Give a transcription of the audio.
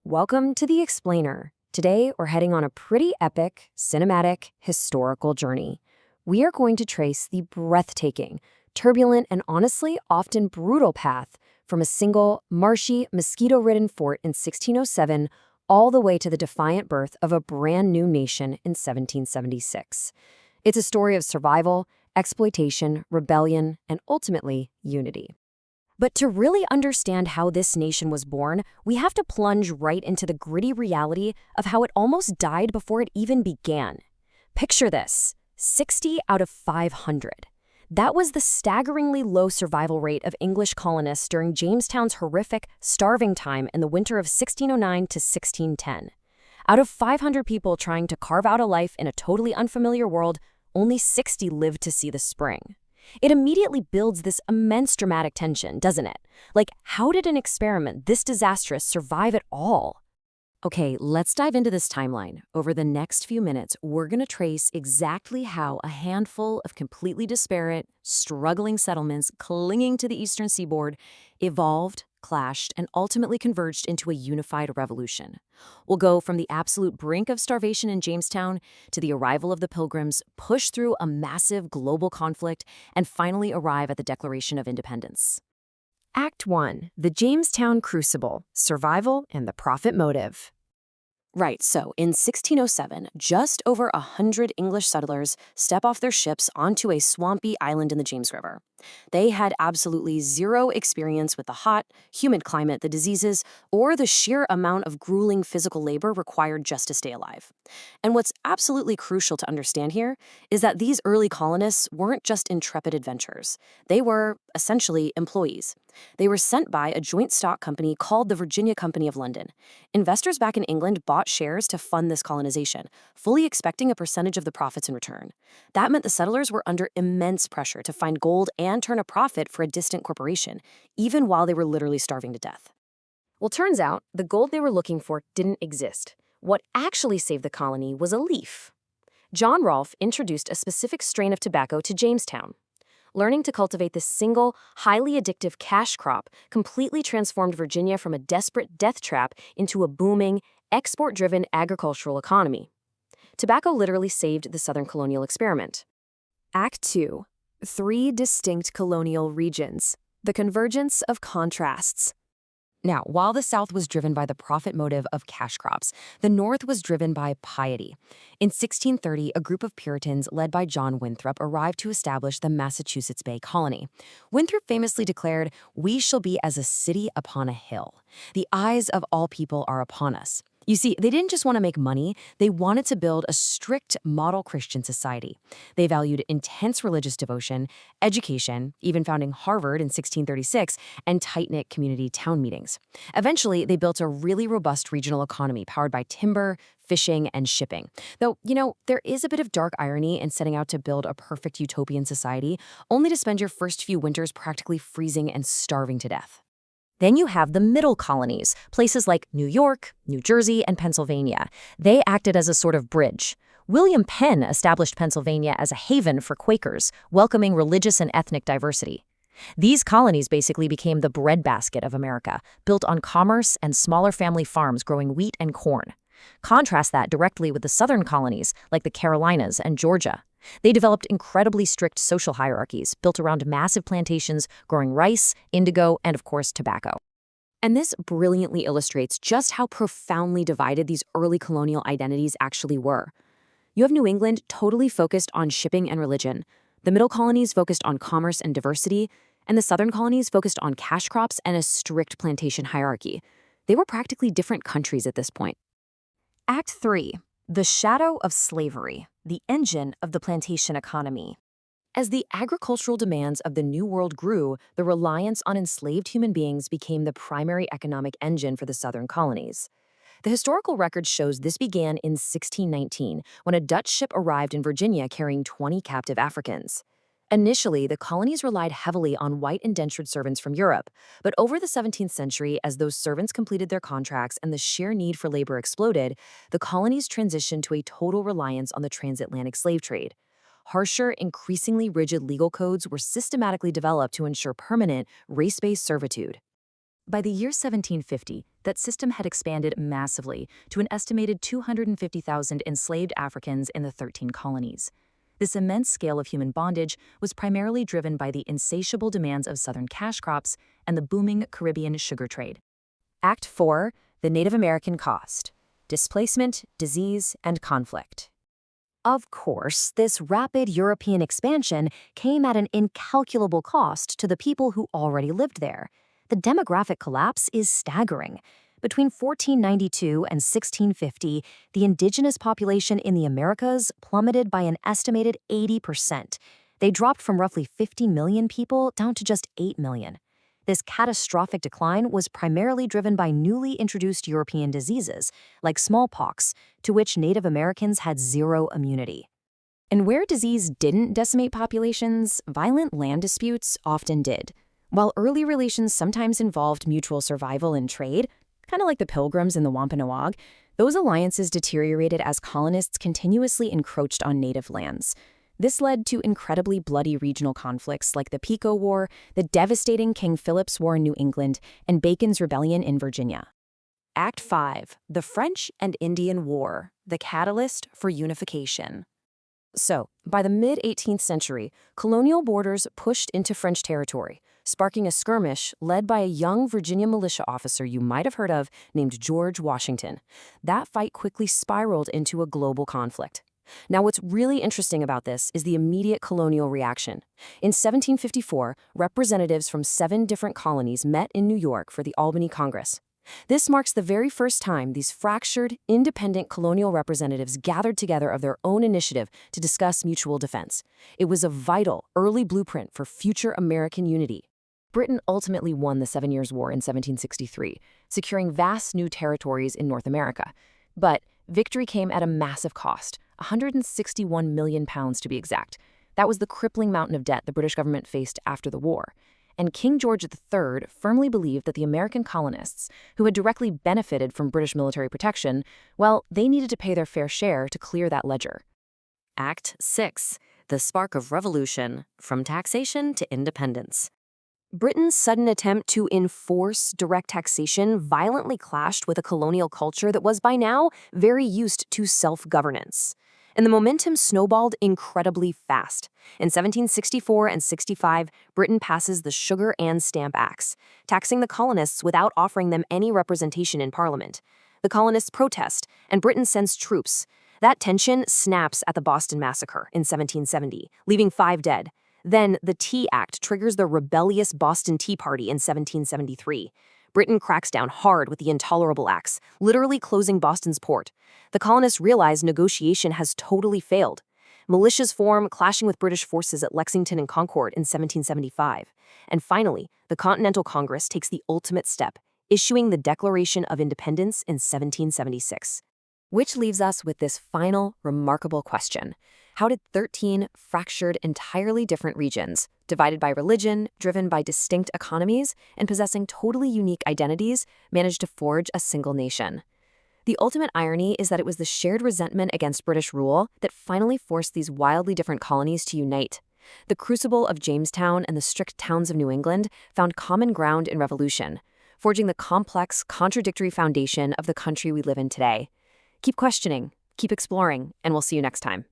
Welcome to The Explainer. Today, we're heading on a pretty epic, cinematic, historical journey. We are going to trace the breathtaking, turbulent, and honestly often brutal path from a single, marshy, mosquito-ridden fort in 1607 all the way to the defiant birth of a brand new nation in 1776. It's a story of survival, exploitation, rebellion, and ultimately, unity. But to really understand how this nation was born, we have to plunge right into the gritty reality of how it almost died before it even began. Picture this, 60 out of 500. That was the staggeringly low survival rate of English colonists during Jamestown's horrific, starving time in the winter of 1609 to 1610. Out of 500 people trying to carve out a life in a totally unfamiliar world, only 60 lived to see the spring. It immediately builds this immense dramatic tension, doesn't it? Like, how did an experiment this disastrous survive at all? Okay, let's dive into this timeline. Over the next few minutes, we're going to trace exactly how a handful of completely disparate, struggling settlements clinging to the eastern seaboard evolved, clashed, and ultimately converged into a unified revolution. We'll go from the absolute brink of starvation in Jamestown to the arrival of the Pilgrims, push through a massive global conflict, and finally arrive at the Declaration of Independence. Act 1. The Jamestown Crucible, Survival and the Profit Motive. Right, so in 1607, just over 100 English settlers step off their ships onto a swampy island in the James River. They had absolutely zero experience with the hot, humid climate, the diseases, or the sheer amount of grueling physical labor required just to stay alive. And what's absolutely crucial to understand here is that these early colonists weren't just intrepid adventurers. They were, essentially, employees. They were sent by a joint stock company called the Virginia Company of London. Investors back in England bought shares to fund this colonization, fully expecting a percentage of the profits in return. That meant the settlers were under immense pressure to find gold and turn a profit for a distant corporation, even while they were literally starving to death. Well, turns out the gold they were looking for didn't exist. What actually saved the colony was a leaf. John Rolfe introduced a specific strain of tobacco to Jamestown. Learning to cultivate this single, highly addictive cash crop completely transformed Virginia from a desperate death trap into a booming, export-driven agricultural economy. Tobacco literally saved the Southern colonial experiment. Act 2. 3 distinct colonial regions. The convergence of contrasts. Now, while the South was driven by the profit motive of cash crops, the North was driven by piety. In 1630, a group of Puritans led by John Winthrop arrived to establish the Massachusetts Bay Colony. Winthrop famously declared, "We shall be as a city upon a hill. The eyes of all people are upon us." You see, they didn't just want to make money, they wanted to build a strict model Christian society. They valued intense religious devotion, education, even founding Harvard in 1636, and tight-knit community town meetings. Eventually, they built a really robust regional economy powered by timber, fishing, and shipping. Though, there is a bit of dark irony in setting out to build a perfect utopian society, only to spend your first few winters practically freezing and starving to death. Then you have the middle colonies, places like New York, New Jersey, and Pennsylvania. They acted as a sort of bridge. William Penn established Pennsylvania as a haven for Quakers, welcoming religious and ethnic diversity. These colonies basically became the breadbasket of America, built on commerce and smaller family farms growing wheat and corn. Contrast that directly with the southern colonies, like the Carolinas and Georgia. They developed incredibly strict social hierarchies built around massive plantations growing rice, indigo, and of course, tobacco. And this brilliantly illustrates just how profoundly divided these early colonial identities actually were. You have New England totally focused on shipping and religion, the middle colonies focused on commerce and diversity, and the southern colonies focused on cash crops and a strict plantation hierarchy. They were practically different countries at this point. Act 3. The shadow of slavery, the engine of the plantation economy. As the agricultural demands of the New World grew, the reliance on enslaved human beings became the primary economic engine for the southern colonies. The historical record shows this began in 1619, when a Dutch ship arrived in Virginia carrying 20 captive Africans. Initially, the colonies relied heavily on white indentured servants from Europe, but over the 17th century, as those servants completed their contracts and the sheer need for labor exploded, the colonies transitioned to a total reliance on the transatlantic slave trade. Harsher, increasingly rigid legal codes were systematically developed to ensure permanent, race-based servitude. By the year 1750, that system had expanded massively to an estimated 250,000 enslaved Africans in the 13 colonies. This immense scale of human bondage was primarily driven by the insatiable demands of southern cash crops and the booming Caribbean sugar trade. Act 4, the Native American cost: displacement, disease, and conflict. Of course, this rapid European expansion came at an incalculable cost to the people who already lived there. The demographic collapse is staggering. Between 1492 and 1650, the indigenous population in the Americas plummeted by an estimated 80%. They dropped from roughly 50 million people down to just 8 million. This catastrophic decline was primarily driven by newly introduced European diseases, like smallpox, to which Native Americans had zero immunity. And where disease didn't decimate populations, violent land disputes often did. While early relations sometimes involved mutual survival and trade, kind of like the Pilgrims and the Wampanoag, those alliances deteriorated as colonists continuously encroached on native lands. This led to incredibly bloody regional conflicts like the Pico War, the devastating King Philip's War in New England, and Bacon's Rebellion in Virginia. Act 5, the French and Indian War, the catalyst for unification. So, by the mid-18th century, colonial borders pushed into French territory, sparking a skirmish led by a young Virginia militia officer you might have heard of named George Washington. That fight quickly spiraled into a global conflict. Now, what's really interesting about this is the immediate colonial reaction. In 1754, representatives from 7 different colonies met in New York for the Albany Congress. This marks the very first time these fractured, independent colonial representatives gathered together of their own initiative to discuss mutual defense. It was a vital, early blueprint for future American unity. Britain ultimately won the 7 Years' War in 1763, securing vast new territories in North America. But victory came at a massive cost. £161 million to be exact. That was the crippling mountain of debt the British government faced after the war. And King George III firmly believed that the American colonists, who had directly benefited from British military protection, well, they needed to pay their fair share to clear that ledger. Act 6, the spark of revolution, from taxation to independence. Britain's sudden attempt to enforce direct taxation violently clashed with a colonial culture that was by now very used to self-governance. And the momentum snowballed incredibly fast. In 1764 and 65, Britain passes the Sugar and Stamp Acts, taxing the colonists without offering them any representation in Parliament. The colonists protest, and Britain sends troops. That tension snaps at the Boston Massacre in 1770, leaving 5 dead. Then, the Tea Act triggers the rebellious Boston Tea Party in 1773. Britain cracks down hard with the Intolerable Acts, literally closing Boston's port. The colonists realize negotiation has totally failed. Militias form, clashing with British forces at Lexington and Concord in 1775. And finally, the Continental Congress takes the ultimate step, issuing the Declaration of Independence in 1776. Which leaves us with this final, remarkable question. How did 13 fractured, entirely different regions, divided by religion, driven by distinct economies, and possessing totally unique identities, manage to forge a single nation? The ultimate irony is that it was the shared resentment against British rule that finally forced these wildly different colonies to unite. The crucible of Jamestown and the strict towns of New England found common ground in revolution, forging the complex, contradictory foundation of the country we live in today. Keep questioning, keep exploring, and we'll see you next time.